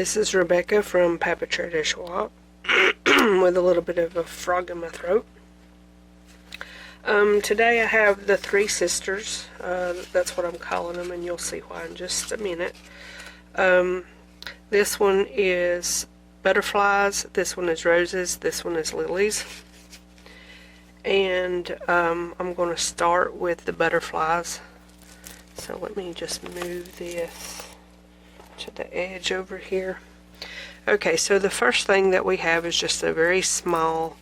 This is Rebecca from 𝒔𝒊𝒔𝒕𝒆𝒔 with a little bit of a frog in my throat. Today I have the three sisters. That's what I'm calling them, and you'll see why in just a minute. This one is butterflies, this one is roses, this one is lilies. And I'm going to start with the butterflies. So let me just move this to the edge over here. Okay, so the first thing that we have is just a very small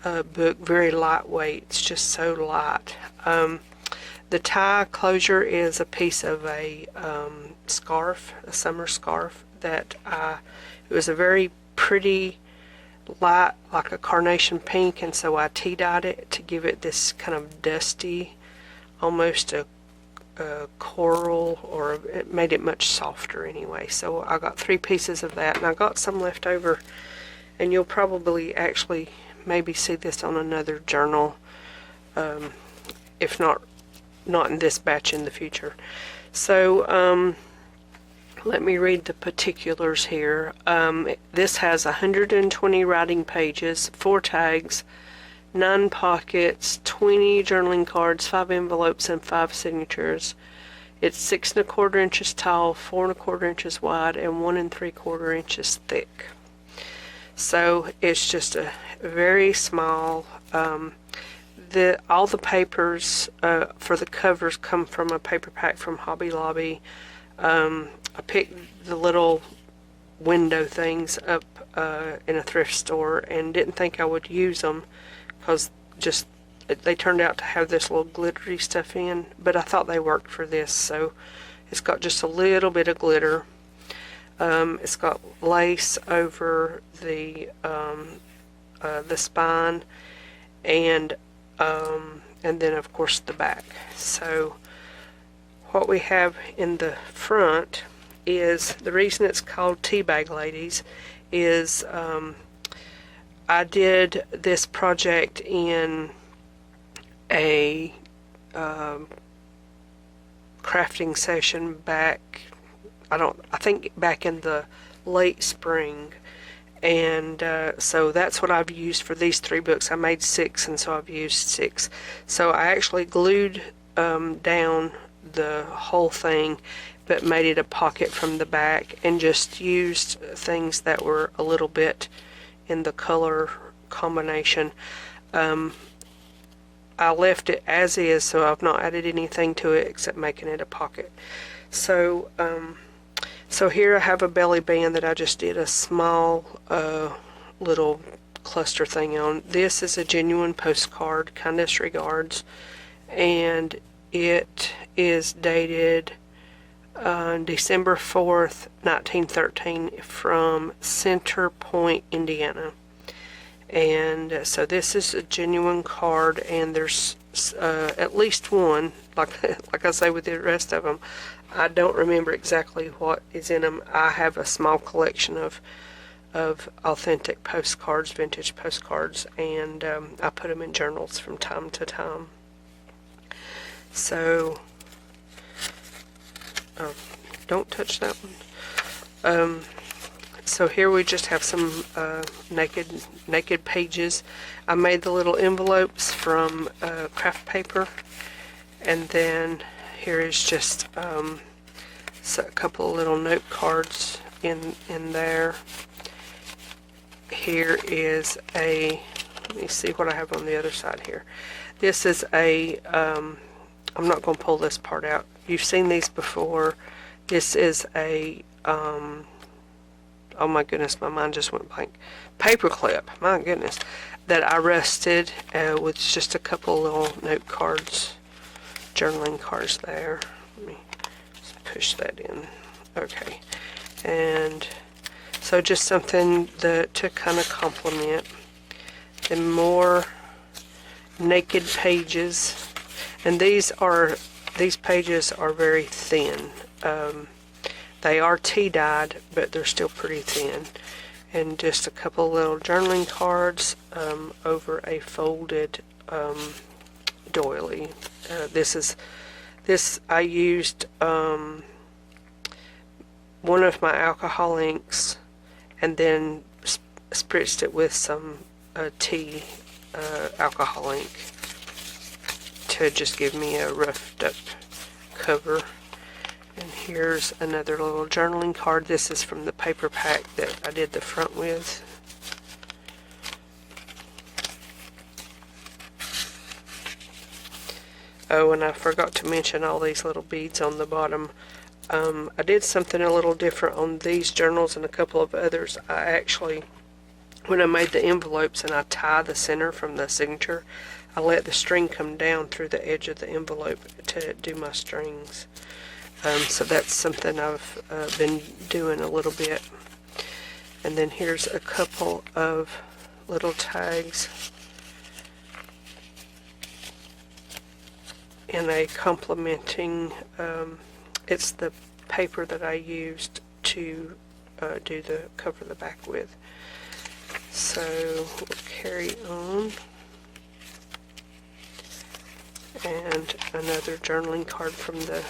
book, very lightweight. It's just so light. The tie closure is a piece of a scarf, a summer scarf that it was a very pretty light, like a carnation pink, and so I tea-dyed it to give it this kind of dusty, almost a coral, or it made it much softer anyway. So I got 3 pieces of that, and I got some left over, and you'll probably actually maybe see this on another journal, if not in this batch in the future. So let me read the particulars here. This has 120 writing pages, 4 tags, 9 pockets, 20 journaling cards, 5 envelopes, and 5 signatures. It's 6 1/4 inches tall, 4 1/4 inches wide, and 1 3/4 inches thick. So it's just a very small. All the papers for the covers come from a paper pack from Hobby Lobby. I picked the little window things up in a thrift store and didn't think I would use them, because they turned out to have this little glittery stuff in, but I thought they worked for this. So it's got just a little bit of glitter. It's got lace over the spine, and then of course the back. So what we have in the front is, the reason it's called Tea Bag Ladies is I did this project in a crafting session back, I think back in the late spring, and so that's what I've used for these 3 books. I made 6, and so I've used 6. So I actually glued down the whole thing, but made it a pocket from the back, and just used things that were a little bit in the color combination. I left it as is, so I've not added anything to it except making it a pocket. So so here I have a belly band that I just did a small little cluster thing on. This is a genuine postcard, kindest regards, and it is dated December 4th, 1913, from Center Point, Indiana. And so this is a genuine card, and there's at least one, like I say with the rest of them, I don't remember exactly what is in them. I have a small collection of authentic postcards, vintage postcards, and I put them in journals from time to time. So don't touch that one. So here we just have some naked pages. I made the little envelopes from craft paper, and then here is just a couple of little note cards in there. Here is let me see what I have on the other side here. This is I'm not going to pull this part out. You've seen these before. This is oh my goodness, my mind just went blank. Paperclip, my goodness, that I rusted with just a couple little note cards, journaling cards there. Let me just push that in. Okay, and so just something to kind of complement. The more naked pages, and these pages are very thin. They are tea-dyed, but they're still pretty thin. And just a couple little journaling cards over a folded doily. This I used one of my alcohol inks and then spritzed it with some tea alcohol ink to just give me a roughed up cover. And here's another little journaling card. This is from the paper pack that I did the front with. Oh, and I forgot to mention all these little beads on the bottom. I did something a little different on these journals and a couple of others. I actually, when I made the envelopes and I tie the center from the signature, I let the string come down through the edge of the envelope to do my strings. So that's something I've been doing a little bit. And then here's a couple of little tags in a complementing, it's the paper that I used to do the cover the back with. So we'll carry on. And another journaling card from the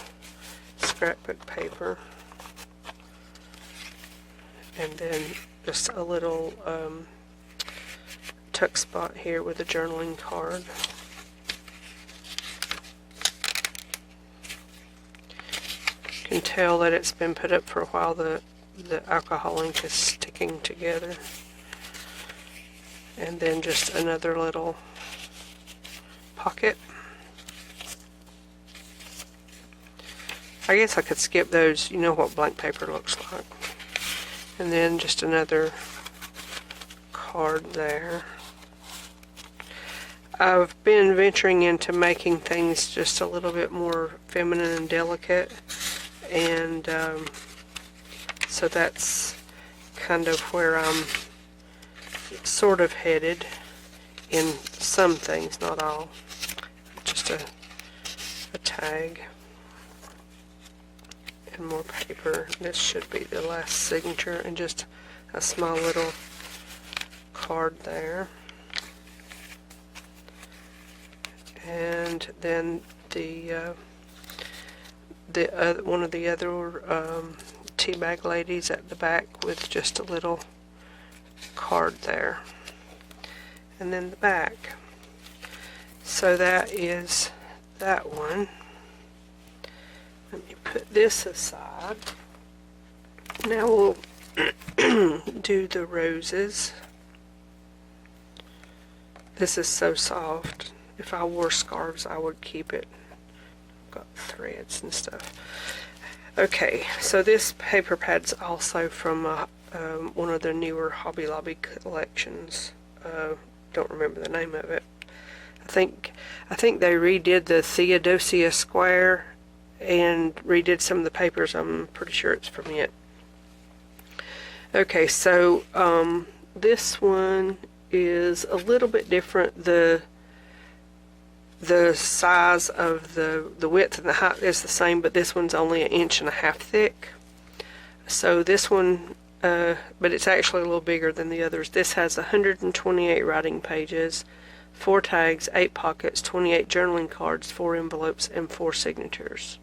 scrapbook paper. And then just a little tuck spot here with a journaling card. You can tell that it's been put up for a while. The alcohol ink is sticking together. And then just another little pocket. I guess I could skip those. You know what blank paper looks like. And then just another card there. I've been venturing into making things just a little bit more feminine and delicate. And so that's kind of where I'm sort of headed in some things, not all. Just a tag and more paper. This should be the last signature, and just a small little card there. And then one of the other tea bag ladies at the back with just a little card there. And then the back. So that is that one. Let me put this aside. Now we'll do the roses. This is so soft. If I wore scarves, I would keep it. Got threads and stuff. Okay, so this paper pad's also from one of the newer Hobby Lobby collections. Don't remember the name of it. I think they redid the Theodosia Square and redid some of the papers. I'm pretty sure it's from it. Okay, so this one is a little bit different. The size of the width and the height is the same, but this one's only 1.5 inches thick. So this one, but it's actually a little bigger than the others. This has 128 writing pages, 4 tags, 8 pockets, 28 journaling cards, 4 envelopes, and 4 signatures.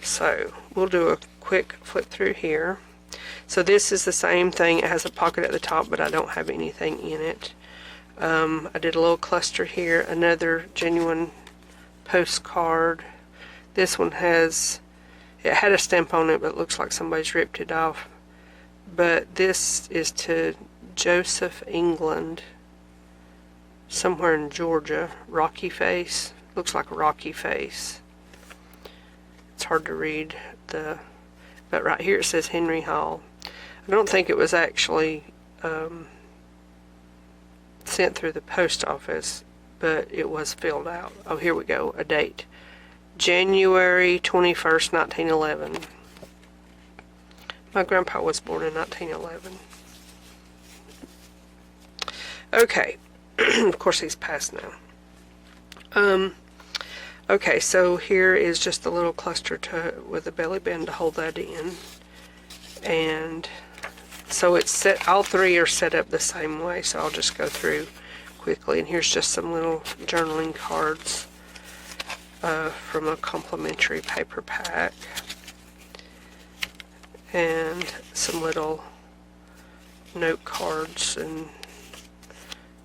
So we'll do a quick flip through here. So this is the same thing. It has a pocket at the top, but I don't have anything in it. I did a little cluster here, another genuine postcard. This one it had a stamp on it, but it looks like somebody's ripped it off. But this is to Joseph, England, somewhere in Georgia. Rocky face. Looks like a rocky face. It's hard to read but right here it says Henry Hall. I don't think it was actually sent through the post office, but it was filled out. Oh, here we go, a date. January 21st, 1911. My grandpa was born in 1911. Okay, of course he's passed now. Okay, so here is just a little cluster with a belly band to hold that in. And so it's set, all 3 are set up the same way, so I'll just go through quickly. And here's just some little journaling cards from a complimentary paper pack. and some little note cards and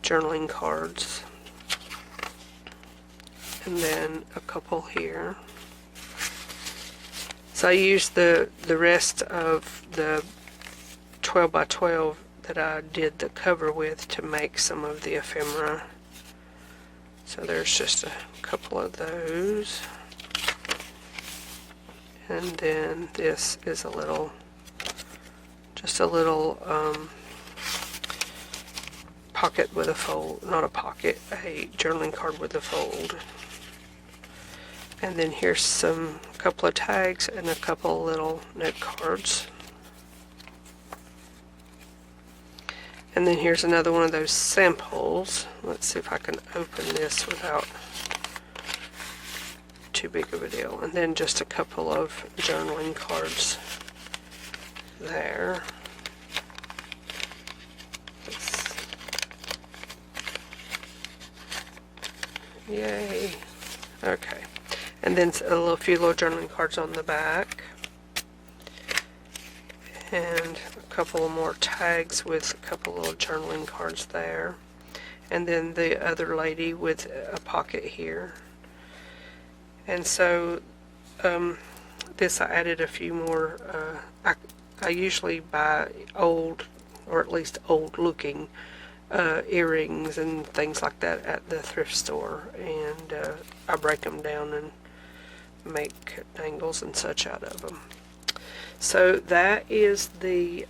journaling cards, and then a couple here. So I used the rest of the 12 by 12 that I did the cover with to make some of the ephemera. So there's just a couple of those. And then this is a little, just a little pocket with a fold, not a pocket, a journaling card with a fold. And then here's a couple of tags and a couple of little note cards. And then here's another one of those samples. Let's see if I can open this without too big of a deal. And then just a couple of journaling cards there. Yay. Okay. And then a few little journaling cards on the back. And a couple of more tags with a couple of little journaling cards there. And then the other lady with a pocket here. And so this I added a few more. I usually buy old, or at least old looking earrings and things like that at the thrift store, and I break them down and make dangles and such out of them. So that is the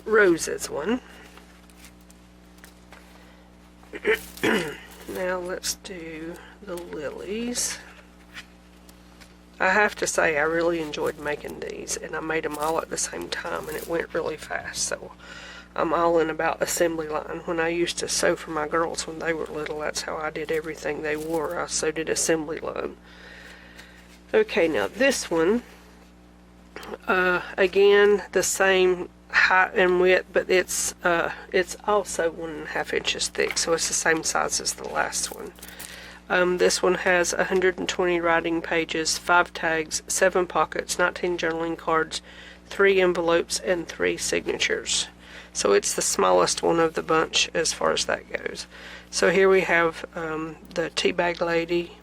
roses one. Now let's do the lilies. I have to say I really enjoyed making these, and I made them all at the same time, and it went really fast. So I'm all in about assembly line. When I used to sew for my girls when they were little, that's how I did everything they wore. I sewed it assembly line. Okay, now this one, again, the same height and width, but it's also 1.5 inches thick, so it's the same size as the last one. This one has 120 writing pages, 5 tags, 7 pockets, 19 journaling cards, 3 envelopes, and 3 signatures. So it's the smallest one of the bunch as far as that goes. So here we have the tea bag lady.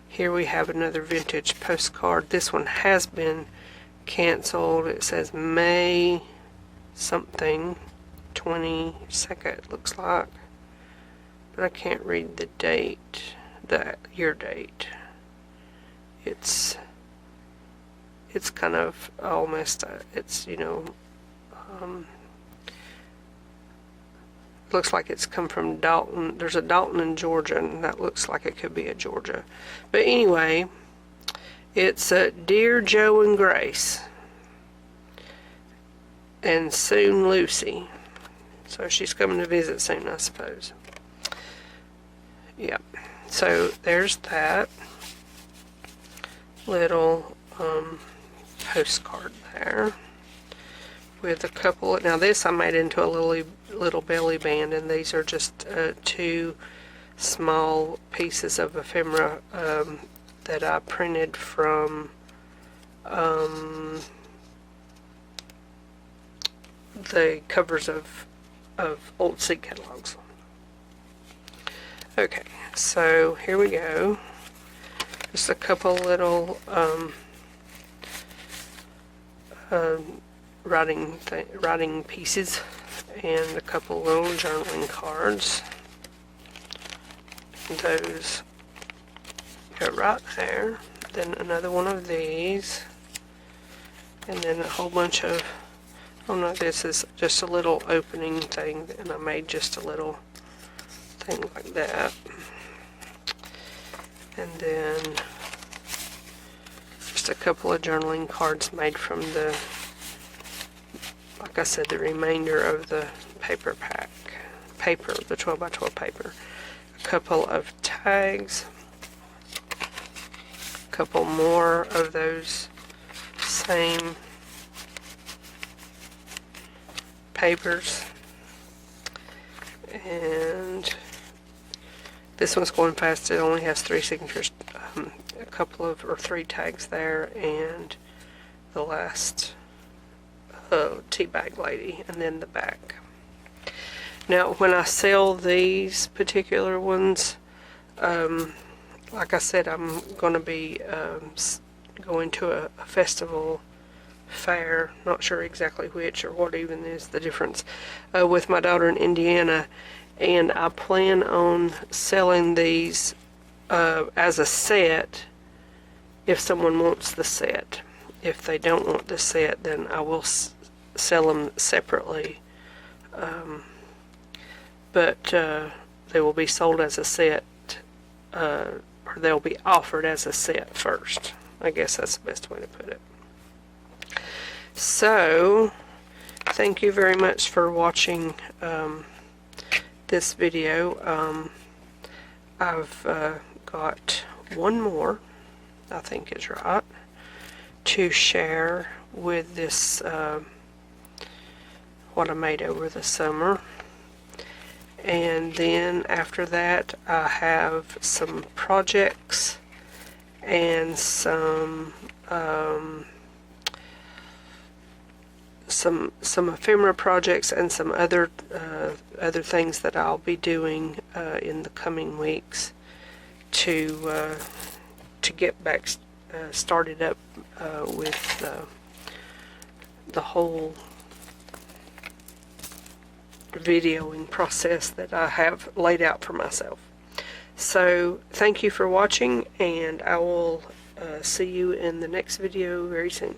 Here we have another vintage postcard. This one has been canceled. It says May something, 22nd it looks like. But I can't read the date, the year date. It's kind of all messed up. It's, you know, looks like it's come from Dalton. There's a Dalton in Georgia, and that looks like it could be a Georgia. But anyway, it's Dear Joe and Grace, and soon Lucy. So she's coming to visit soon, I suppose. Yep. So there's that little postcard there with a couple. Now this I made into a little belly band, and these are just 2 small pieces of ephemera that I printed from the covers of old seed catalogs. Okay, so here we go. Just a couple little writing pieces and a couple little journaling cards. And those go right there. Then another one of these, and then a whole bunch of, oh no, this is just a little opening thing, and I made just a little thing like that. And then just a couple of journaling cards made from the, like I said, the remainder of the paper, the 12 by 12 paper. A couple of tags, a couple more of those same papers, and this one's going fast. It only has 3 signatures, a couple of, or 3 tags there, and the last tea bag lady, and then the back. Now when I sell these particular ones, like I said, I'm going to be going to a festival fair, not sure exactly which or what even is the difference, with my daughter in Indiana, and I plan on selling these as a set if someone wants the set. If they don't want the set, then I will sell them separately, but they will be sold as a set, or they'll be offered as a set first. I guess that's the best way to put it. So, thank you very much for watching this video. I've got one more, I think is right, to share with this, what I made over the summer. And then after that, I have some projects and some ephemera projects and some other things that I'll be doing in the coming weeks to get back started up with the whole videoing process that I have laid out for myself. So thank you for watching, and I will see you in the next video very soon.